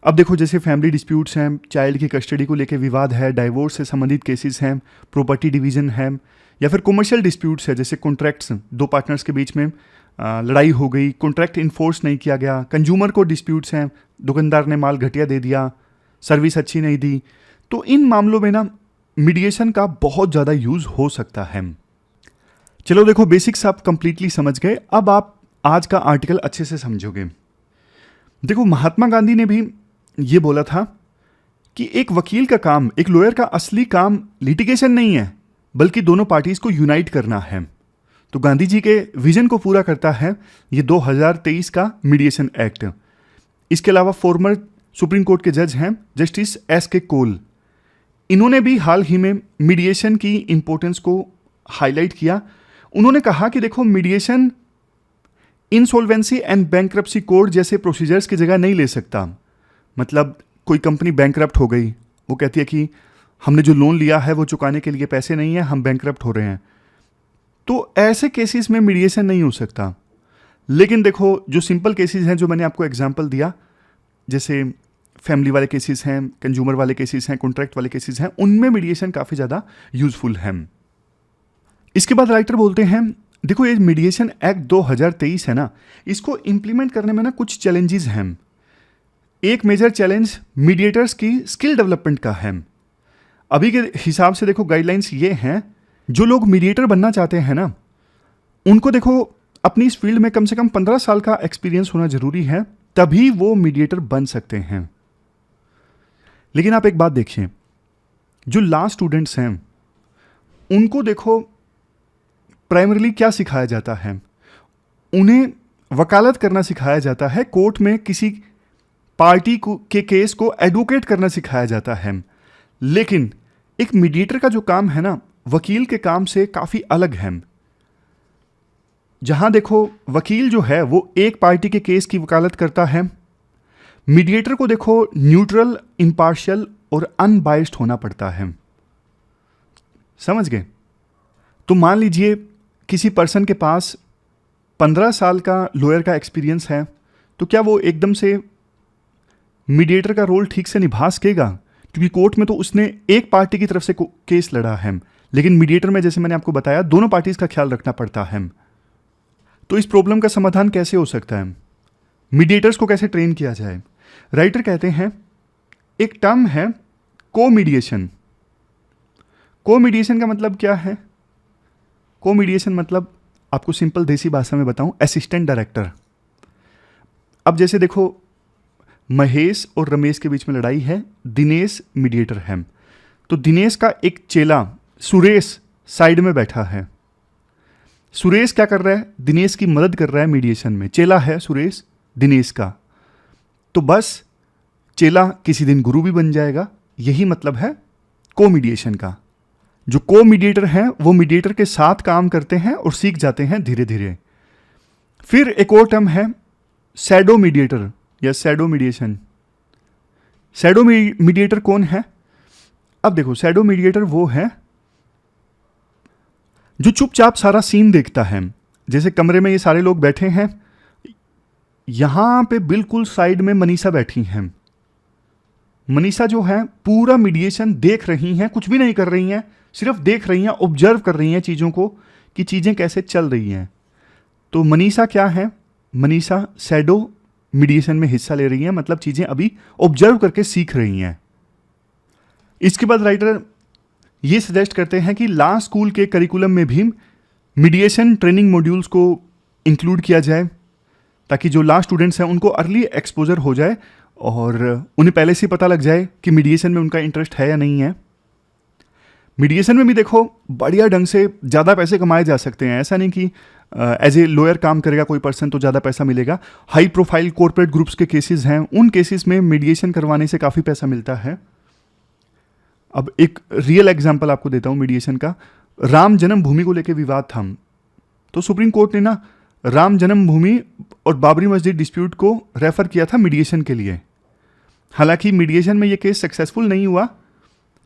अब देखो जैसे फैमिली डिस्प्यूट्स हैं, चाइल्ड की कस्टडी को लेकर विवाद है, डाइवोर्स से संबंधित केसेस हैं, प्रॉपर्टी डिवीजन है, या फिर कमर्शियल डिस्प्यूट्स है, जैसे कॉन्ट्रैक्ट्स, दो पार्टनर्स के बीच में लड़ाई हो गई, कॉन्ट्रैक्ट इन्फोर्स नहीं किया गया। कंज्यूमर को डिस्प्यूट्स हैं, दुकानदार ने माल घटिया दे दिया, सर्विस अच्छी नहीं दी। तो इन मामलों में ना मीडिएशन का बहुत ज़्यादा यूज़ हो सकता है। चलो देखो बेसिक्स आप कंप्लीटली समझ गए, अब आप आज का आर्टिकल अच्छे से समझोगे। देखो महात्मा गांधी ने भी ये बोला था कि एक वकील का काम, एक लॉयर का असली काम लिटिगेशन नहीं है, बल्कि दोनों पार्टीज को यूनाइट करना है। तो गांधी जी के विजन को पूरा करता है ये 2023 का मीडिएशन एक्ट। इसके अलावा फॉर्मर सुप्रीम कोर्ट के जज हैं जस्टिस एस के कोल, इन्होंने भी हाल ही में मीडिएशन की इंपॉर्टेंस को हाईलाइट किया। उन्होंने कहा कि देखो, mediation insolvency and bankruptcy code जैसे प्रोसीजर्स की जगह नहीं ले सकता। मतलब कोई कंपनी बैंकरप्ट हो गई, वो कहती है कि हमने जो लोन लिया है वो चुकाने के लिए पैसे नहीं है, हम बैंकरप्ट हो रहे हैं, तो ऐसे केसेस में मीडिएशन नहीं हो सकता। लेकिन देखो, जो सिंपल केसेस हैं, जो मैंने आपको एग्जांपल दिया, जैसे फैमिली वाले केसेस हैं, कंज्यूमर वाले केसेस हैं, कॉन्ट्रैक्ट वाले केसेस हैं, उनमें मीडिएशन काफ़ी ज़्यादा यूजफुल है। इसके बाद राइटर बोलते हैं, देखो ये मीडिएशन एक्ट 2023 है ना, इसको इम्प्लीमेंट करने में ना कुछ चैलेंजेस हैं। एक मेजर चैलेंज मीडिएटर्स की स्किल डेवलपमेंट का है। अभी के हिसाब से देखो, गाइडलाइंस ये हैं, जो लोग मीडिएटर बनना चाहते हैं ना, उनको देखो अपनी इस फील्ड में कम से कम 15 साल का एक्सपीरियंस होना जरूरी है, तभी वो मीडिएटर बन सकते हैं। लेकिन आप एक बात देखिए, जो लॉ स्टूडेंट्स हैं उनको देखो प्राइमरीली क्या सिखाया जाता है, उन्हें वकालत करना सिखाया जाता है, कोर्ट में किसी पार्टी के केस को एडवोकेट करना सिखाया जाता है। लेकिन एक मीडिएटर का जो काम है ना, वकील के काम से काफ़ी अलग है। जहां देखो, वकील जो है वो एक पार्टी के केस की वकालत करता है, मीडिएटर को देखो न्यूट्रल, इम्पार्शियल और अनबाइस्ड होना पड़ता है। समझ गए? तो मान लीजिए किसी पर्सन के पास 15 साल का लॉयर का एक्सपीरियंस है, तो क्या वो एकदम से मीडिएटर का रोल ठीक से निभा सकेगा? क्योंकि कोर्ट में तो उसने एक पार्टी की तरफ से केस लड़ा है, लेकिन मीडिएटर में, जैसे मैंने आपको बताया, दोनों पार्टीज का ख्याल रखना पड़ता है। तो इस प्रॉब्लम का समाधान कैसे हो सकता है? मीडिएटर्स को कैसे ट्रेन किया जाए? राइटर कहते हैं, एक टर्म है को-मीडिएशन। को-मीडिएशन का मतलब क्या है? को-मीडिएशन मतलब, आपको सिंपल देसी भाषा में बताऊं, असिस्टेंट डायरेक्टर। अब जैसे देखो, महेश और रमेश के बीच में लड़ाई है, दिनेश मीडिएटर है, तो दिनेश का एक चेला सुरेश साइड में बैठा है। सुरेश क्या कर रहा है? दिनेश की मदद कर रहा है मीडिएशन में। चेला है सुरेश दिनेश का, तो बस चेला किसी दिन गुरु भी बन जाएगा। यही मतलब है को-मीडिएशन का। जो को-मीडिएटर हैं वो मीडिएटर के साथ काम करते हैं और सीख जाते हैं धीरे धीरे। फिर एक और टर्म है शैडो मीडिएटर या शैडो मीडिएशन। शैडो मीडिएटर कौन है? अब देखो, शैडो मीडिएटर वो है जो चुपचाप सारा सीन देखता है। जैसे कमरे में ये सारे लोग बैठे हैं, यहां पे बिल्कुल साइड में मनीषा बैठी हैं। मनीषा जो है पूरा मीडिएशन देख रही हैं, कुछ भी नहीं कर रही हैं, सिर्फ देख रही हैं, ऑब्जर्व कर रही हैं चीज़ों को कि चीज़ें कैसे चल रही हैं। तो मनीषा क्या है? मनीषा शैडो मीडिएशन में हिस्सा ले रही है, मतलब चीज़ें अभी ऑब्जर्व करके सीख रही हैं। इसके बाद राइटर ये सजेस्ट करते हैं कि लॉ स्कूल के करिकुलम में भी मीडिएशन ट्रेनिंग मॉड्यूल्स को इंक्लूड किया जाए, ताकि जो लॉ स्टूडेंट्स हैं उनको अर्ली एक्सपोजर हो जाए और उन्हें पहले से पता लग जाए कि मीडिएशन में उनका इंटरेस्ट है या नहीं है। मीडिएशन में भी देखो बढ़िया ढंग से ज़्यादा पैसे कमाए जा सकते हैं। ऐसा नहीं कि एज ए लॉयर काम करेगा कोई पर्सन तो ज़्यादा पैसा मिलेगा। हाई प्रोफाइल कॉर्पोरेट ग्रुप्स के केसेस हैं, उन केसेस में मीडिएशन करवाने से काफ़ी पैसा मिलता है। अब एक रियल एग्जांपल आपको देता हूँ मीडिएशन का। राम जन्मभूमि को लेकर विवाद था, तो सुप्रीम कोर्ट ने ना राम जन्मभूमि और बाबरी मस्जिद डिस्प्यूट को रेफर किया था मीडिएशन के लिए। हालांकि मीडिएशन में ये केस सक्सेसफुल नहीं हुआ,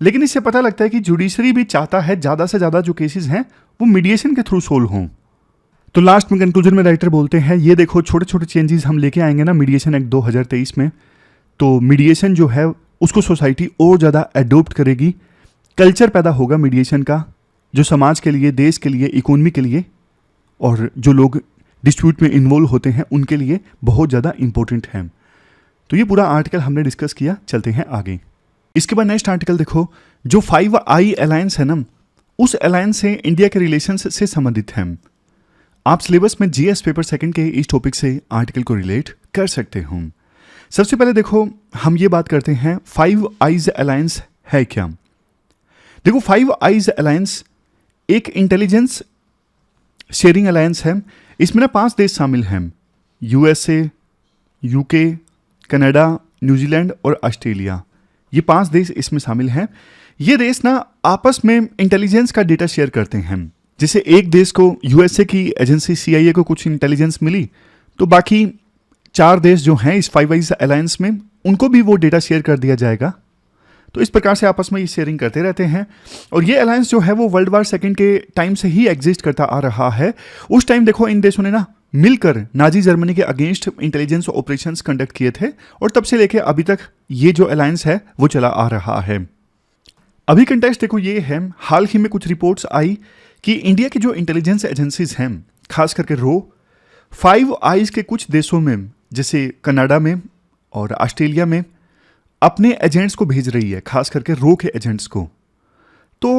लेकिन इससे पता लगता है कि जुडिशरी भी चाहता है ज़्यादा से ज़्यादा जो केसेस हैं वो मीडिएशन के थ्रू सोल्व हों। तो लास्ट में कंक्लूजन में राइटर बोलते हैं, ये देखो छोटे छोटे चेंजेस हम लेके आएंगे ना मीडिएशन एक्ट 2023 में, तो मीडिएशन जो है उसको सोसाइटी और ज़्यादा एडोप्ट करेगी। कल्चर पैदा होगा मीडिएशन का, जो समाज के लिए, देश के लिए, इकोनॉमी के लिए और जो लोग डिस्प्यूट में इन्वॉल्व होते हैं उनके लिए बहुत ज़्यादा इंपॉर्टेंट है। तो ये पूरा आर्टिकल हमने डिस्कस किया। चलते हैं आगे। इसके बाद नेक्स्ट आर्टिकल देखो, जो 5I अलायंस है ना, उस अलायंस से इंडिया के रिलेशंस से संबंधित है। आप सिलेबस में जीएस पेपर सेकंड के इस टॉपिक से आर्टिकल को रिलेट कर सकते हो। सबसे पहले देखो, हम ये बात करते हैं 5I अलायंस है क्या। देखो 5I अलायंस एक इंटेलिजेंस शेयरिंग अलायंस है। इसमें ना 5 देश शामिल हैं, यूएसए, यूके, कनाडा, न्यूजीलैंड और ऑस्ट्रेलिया। ये 5 देश इसमें शामिल हैं। ये देश ना आपस में इंटेलिजेंस का डेटा शेयर करते हैं। जैसे एक देश को यूएसए की एजेंसी सीआईए को कुछ इंटेलिजेंस मिली, तो बाकी 4 देश जो हैं इस 5 आइज अलायंस में, उनको भी वो डेटा शेयर कर दिया जाएगा। तो इस प्रकार से आपस में ये शेयरिंग करते रहते हैं। और ये अलायंस जो है वो वर्ल्ड वार सेकेंड के टाइम से ही एग्जिस्ट करता आ रहा है। उस टाइम देखो इन देशों ने ना मिलकर नाजी जर्मनी के अगेंस्ट इंटेलिजेंस ऑपरेशंस कंडक्ट किए थे, और तब से लेके अभी तक ये जो अलायंस है वो चला आ रहा है। अभी कंटेक्स्ट देखो ये है, हाल ही में कुछ रिपोर्ट्स आई कि इंडिया की जो इंटेलिजेंस एजेंसीज हैं, खास करके रो 5 आइज के कुछ देशों में जैसे कनाडा में और ऑस्ट्रेलिया में अपने एजेंट्स को भेज रही है, खास करके रो के एजेंट्स को। तो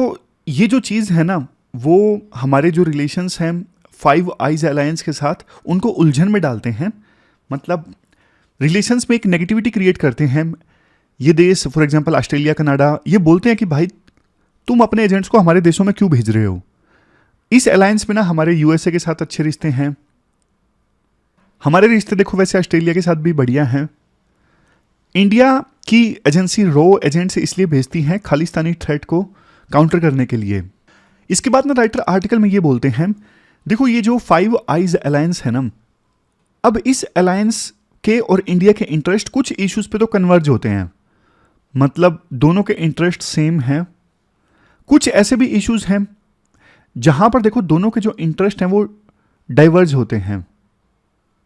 ये जो चीज़ है ना, वो हमारे जो रिलेशंस हैं 5 आइज अलायंस के साथ, उनको उलझन में डालते हैं। मतलब रिलेशंस में एक नेगेटिविटी क्रिएट करते हैं। ये देश फॉर एग्जांपल ऑस्ट्रेलिया, कनाडा, ये बोलते हैं कि भाई तुम अपने एजेंट्स को हमारे देशों में क्यों भेज रहे हो। इस अलायंस में ना हमारे यूएसए के साथ अच्छे रिश्ते हैं। हमारे रिश्ते देखो वैसे ऑस्ट्रेलिया के साथ भी बढ़िया हैं। इंडिया की एजेंसी रो एजेंट्स इसलिए भेजती हैं खालिस्तानी थ्रेट को काउंटर करने के लिए। इसके बाद ना राइटर आर्टिकल में ये बोलते हैं, देखो ये जो 5 आइज अलायंस है ना, अब इस अलायंस के और इंडिया के इंटरेस्ट कुछ इश्यूज पे तो कन्वर्ज होते हैं, मतलब दोनों के इंटरेस्ट सेम हैं। कुछ ऐसे भी इश्यूज हैं जहां पर देखो दोनों के जो इंटरेस्ट हैं वो डाइवर्ज होते हैं,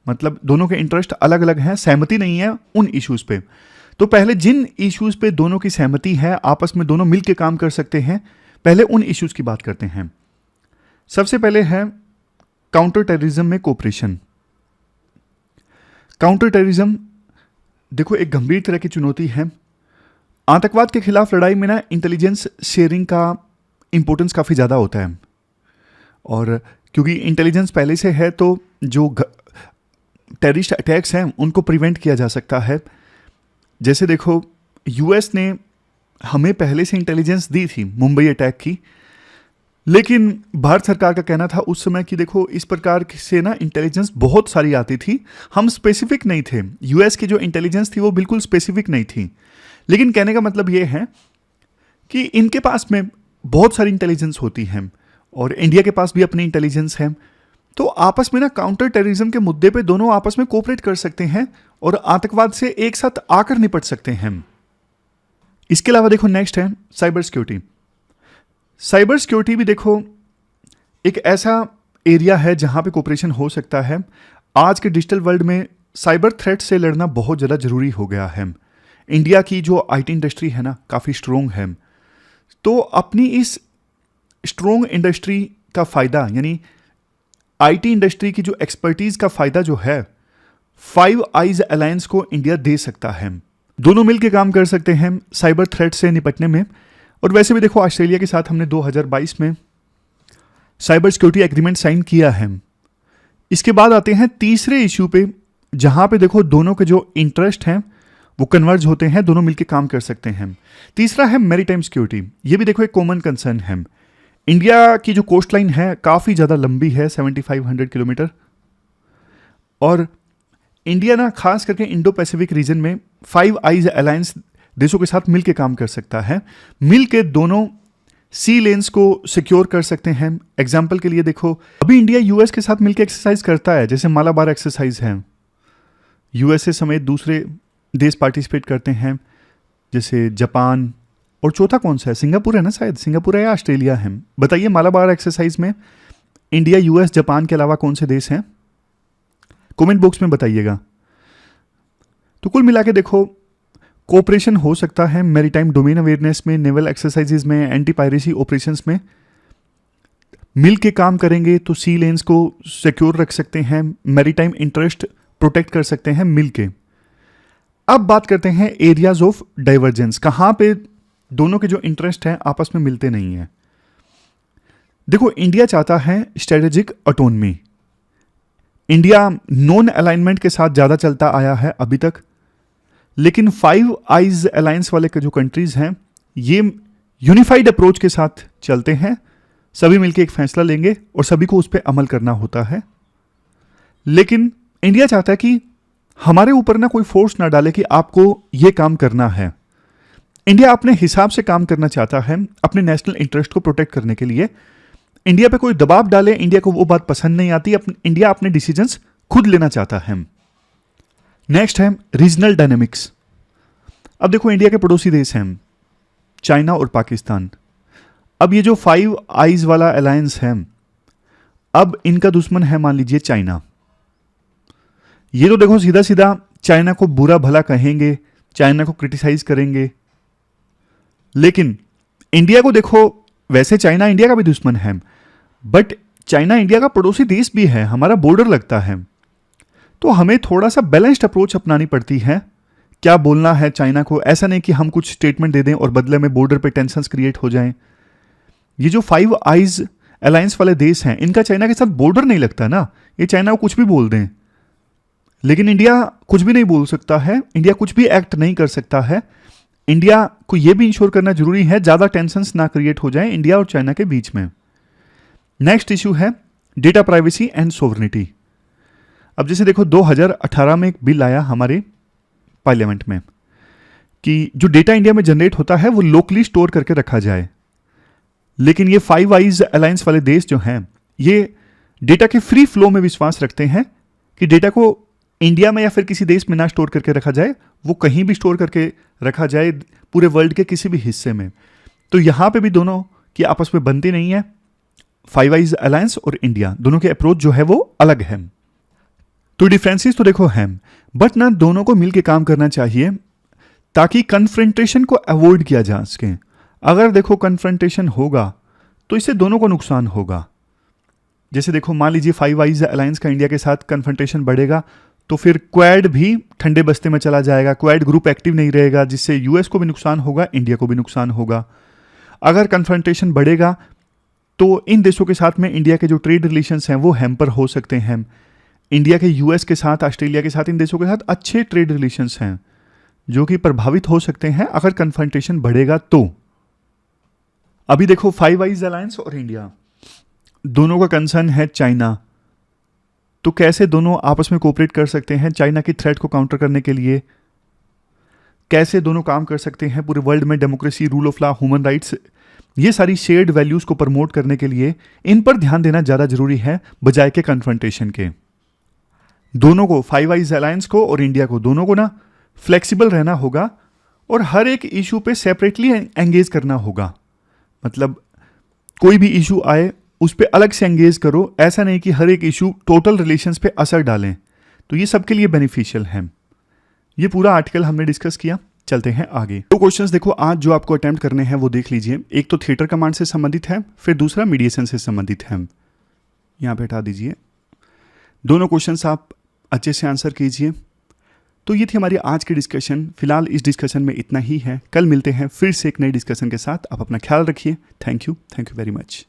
मतलब दोनों के इंटरेस्ट अलग अलग हैं, सहमति नहीं है उन इश्यूज पे। तो पहले जिन इश्यूज पे दोनों की सहमति है, आपस में दोनों मिलकर काम कर सकते हैं, पहले उन इश्यूज की बात करते हैं। सबसे पहले है काउंटर टेररिज्म में कोऑपरेशन। काउंटर टेररिज्म देखो एक गंभीर तरह की चुनौती है। आतंकवाद के खिलाफ लड़ाई में ना इंटेलिजेंस शेयरिंग का इंपॉर्टेंस काफ़ी ज़्यादा होता है, और क्योंकि इंटेलिजेंस पहले से है तो जो टेररिस्ट अटैक्स हैं उनको प्रिवेंट किया जा सकता है। जैसे देखो यूएस ने हमें पहले से इंटेलिजेंस दी थी मुंबई अटैक की, लेकिन भारत सरकार का कहना था उस समय कि देखो इस प्रकार से ना इंटेलिजेंस बहुत सारी आती थी, हम स्पेसिफिक नहीं थे। यूएस की जो इंटेलिजेंस थी वो बिल्कुल स्पेसिफिक नहीं थी। लेकिन कहने का मतलब ये है कि इनके पास में बहुत सारी इंटेलिजेंस होती है और इंडिया के पास भी अपनी इंटेलिजेंस है। तो आपस में ना काउंटर टेररिज्म के मुद्दे पे दोनों आपस में कोऑपरेट कर सकते हैं और आतंकवाद से एक साथ आकर निपट सकते हैं। इसके अलावा देखो नेक्स्ट है साइबर सिक्योरिटी। साइबर सिक्योरिटी भी देखो एक ऐसा एरिया है जहां पे कोऑपरेशन हो सकता है। आज के डिजिटल वर्ल्ड में साइबर थ्रेट से लड़ना बहुत ज़्यादा ज़रूरी हो गया है। इंडिया की जो आईटी इंडस्ट्री है ना काफ़ी स्ट्रोंग है, तो अपनी इस स्ट्रोंग इंडस्ट्री का फ़ायदा, यानी आईटी इंडस्ट्री की जो एक्सपर्टीज़ का फ़ायदा जो है 5 आइज अलायंस को इंडिया दे सकता है। दोनों मिलकर काम कर सकते हैं साइबर थ्रेट से निपटने में। और वैसे भी देखो ऑस्ट्रेलिया के साथ हमने 2022 में साइबर सिक्योरिटी एग्रीमेंट साइन किया है। इसके बाद आते हैं तीसरे इश्यू पे, जहां पे देखो दोनों के जो इंटरेस्ट हैं वो कन्वर्ज होते हैं, दोनों मिलकर काम कर सकते हैं। तीसरा है मैरीटाइम सिक्योरिटी। ये भी देखो एक कॉमन कंसर्न है। इंडिया की जो कोस्ट लाइन है काफ़ी ज़्यादा लंबी है, 7500 किलोमीटर, और इंडिया ना खास करके इंडो पैसिफिक रीजन में 5 आइज अलायंस देशों के साथ मिलकर काम कर सकता है। मिलकर दोनों सी लेन्स को सिक्योर कर सकते हैं। एग्जाम्पल के लिए देखो अभी इंडिया यूएस के साथ मिलकर एक्सरसाइज करता है, जैसे मालाबार एक्सरसाइज है। यूएसए समेत दूसरे देश पार्टिसिपेट करते हैं, जैसे जापान, और चौथा कौन सा है, सिंगापुर है ना, शायद सिंगापुर है या ऑस्ट्रेलिया है। बताइए मालाबार एक्सरसाइज में इंडिया, यूएस, जापान के अलावा कौन से देश हैं, कमेंट बॉक्स में बताइएगा। तो कुल मिला के देखो कोऑपरेशन हो सकता है मैरीटाइम डोमेन अवेयरनेस में, नेवल एक्सरसाइजेज में, एंटी पायरेसी ऑपरेशंस में। मिल के काम करेंगे तो सी लेन्स को सिक्योर रख सकते हैं, मैरीटाइम इंटरेस्ट प्रोटेक्ट कर सकते हैं मिल के। अब बात करते हैं एरियाज ऑफ डाइवर्जेंस, कहाँ पे दोनों के जो इंटरेस्ट हैं आपस में मिलते नहीं हैं। देखो इंडिया चाहता है strategic autonomy. India non alignment के साथ ज़्यादा चलता आया है अभी तक, लेकिन 5 आइज अलायंस वाले के जो कंट्रीज हैं ये यूनिफाइड अप्रोच के साथ चलते हैं, सभी मिलकर एक फैसला लेंगे और सभी को उस पर अमल करना होता है। लेकिन इंडिया चाहता है कि हमारे ऊपर ना कोई फोर्स ना डाले कि आपको ये काम करना है। इंडिया अपने हिसाब से काम करना चाहता है, अपने नेशनल इंटरेस्ट को प्रोटेक्ट करने के लिए। इंडिया पे कोई दबाव डाले, इंडिया को वो बात पसंद नहीं आती। इंडिया अपने डिसीजंस खुद लेना चाहता है। नेक्स्ट है रीजनल डायनेमिक्स। अब देखो, इंडिया के पड़ोसी देश हैं चाइना और पाकिस्तान। अब ये जो 5 आइज वाला अलायंस है, अब इनका दुश्मन है मान लीजिए चाइना। ये तो देखो सीधा सीधा चाइना को बुरा भला कहेंगे, चाइना को क्रिटिसाइज करेंगे। लेकिन इंडिया को देखो, वैसे चाइना इंडिया का भी दुश्मन है, बट चाइना इंडिया का पड़ोसी देश भी है, हमारा बॉर्डर लगता है। तो हमें थोड़ा सा बैलेंस्ड अप्रोच अपनानी पड़ती है। क्या बोलना है चाइना को, ऐसा नहीं कि हम कुछ स्टेटमेंट दे दें और बदले में बॉर्डर पे टेंशंस क्रिएट हो जाएं। ये जो 5 आइज अलायंस वाले देश हैं, इनका चाइना के साथ बॉर्डर नहीं लगता ना, ये चाइना को कुछ भी बोल दें। लेकिन इंडिया कुछ भी नहीं बोल सकता है, इंडिया कुछ भी एक्ट नहीं कर सकता है। इंडिया को यह भी इंश्योर करना जरूरी है ज्यादा टेंशंस ना क्रिएट हो जाएं इंडिया और चाइना के बीच में। नेक्स्ट इशू है डेटा प्राइवेसी एंड सोवरेनिटी। अब जैसे देखो 2018 में एक बिल आया हमारे पार्लियामेंट में कि जो डेटा इंडिया में जनरेट होता है वो लोकली स्टोर करके रखा जाए। लेकिन ये 5 आइज अलायंस वाले देश जो हैं, ये डेटा के फ्री फ्लो में विश्वास रखते हैं कि डेटा को इंडिया में या फिर किसी देश में ना स्टोर करके रखा जाए, वो कहीं भी स्टोर करके रखा जाए पूरे वर्ल्ड के किसी भी हिस्से में। तो यहां पे भी दोनों की आपस में बनती नहीं है। 5 आइज अलायंस और इंडिया दोनों के अप्रोच जो है वो अलग है। तो डिफरेंसेस तो देखो हैं, बट ना दोनों को मिलकर काम करना चाहिए ताकि कन्फ्रंटेशन को अवॉइड किया जा सके। अगर देखो कन्फ्रंटेशन होगा तो इससे दोनों को नुकसान होगा। जैसे देखो मान लीजिए 5 आइज अलायंस का इंडिया के साथ कन्फ्रंटेशन बढ़ेगा तो फिर क्वाड भी ठंडे बस्ते में चला जाएगा, क्वाड ग्रुप एक्टिव नहीं रहेगा, जिससे यूएस को भी नुकसान होगा, इंडिया को भी नुकसान होगा। अगर कन्फ्रंटेशन बढ़ेगा तो इन देशों के साथ में इंडिया के जो ट्रेड रिलेशंस हैं वो हैम्पर हो सकते हैं। इंडिया के यूएस के साथ, ऑस्ट्रेलिया के साथ, इन देशों के साथ अच्छे ट्रेड रिलेशंस हैं जो कि प्रभावित हो सकते हैं अगर कन्फ्रंटेशन बढ़ेगा तो। अभी देखो 5 आइज अलायंस और इंडिया दोनों का कंसर्न है चाइना। तो कैसे दोनों आपस में कोऑपरेट कर सकते हैं चाइना की थ्रेट को काउंटर करने के लिए? कैसे दोनों काम कर सकते हैं पूरे वर्ल्ड में democracy, rule of law, human rights, ये सारी शेयर्ड वैल्यूज को प्रमोट करने के लिए इन पर ध्यान देना ज्यादा जरूरी है बजाय के कन्फ्रंटेशन के। दोनों को, 5 आइज अलायंस को और इंडिया को, दोनों को ना फ्लेक्सिबल रहना होगा और हर एक इशू पे सेपरेटली एंगेज करना होगा। मतलब कोई भी इशू आए उस पर अलग से एंगेज करो, ऐसा नहीं कि हर एक इशू टोटल रिलेशंस पे असर डालें। तो ये सबके लिए बेनिफिशियल है। ये पूरा आर्टिकल हमने डिस्कस किया, चलते हैं आगे। 2 क्वेश्चंस देखो आज जो आपको अटेम्प्ट करने हैं वो देख लीजिए। एक तो थिएटर कमांड से संबंधित है, फिर दूसरा मीडिएशन से संबंधित है। यहाँ पे हटा दीजिए। दोनों क्वेश्चंस आप अच्छे से आंसर कीजिए। तो ये थी हमारी आज की डिस्कशन। फिलहाल इस डिस्कशन में इतना ही है। कल मिलते हैं फिर से एक नई डिस्कशन के साथ। आप अपना ख्याल रखिए। Thank you very much.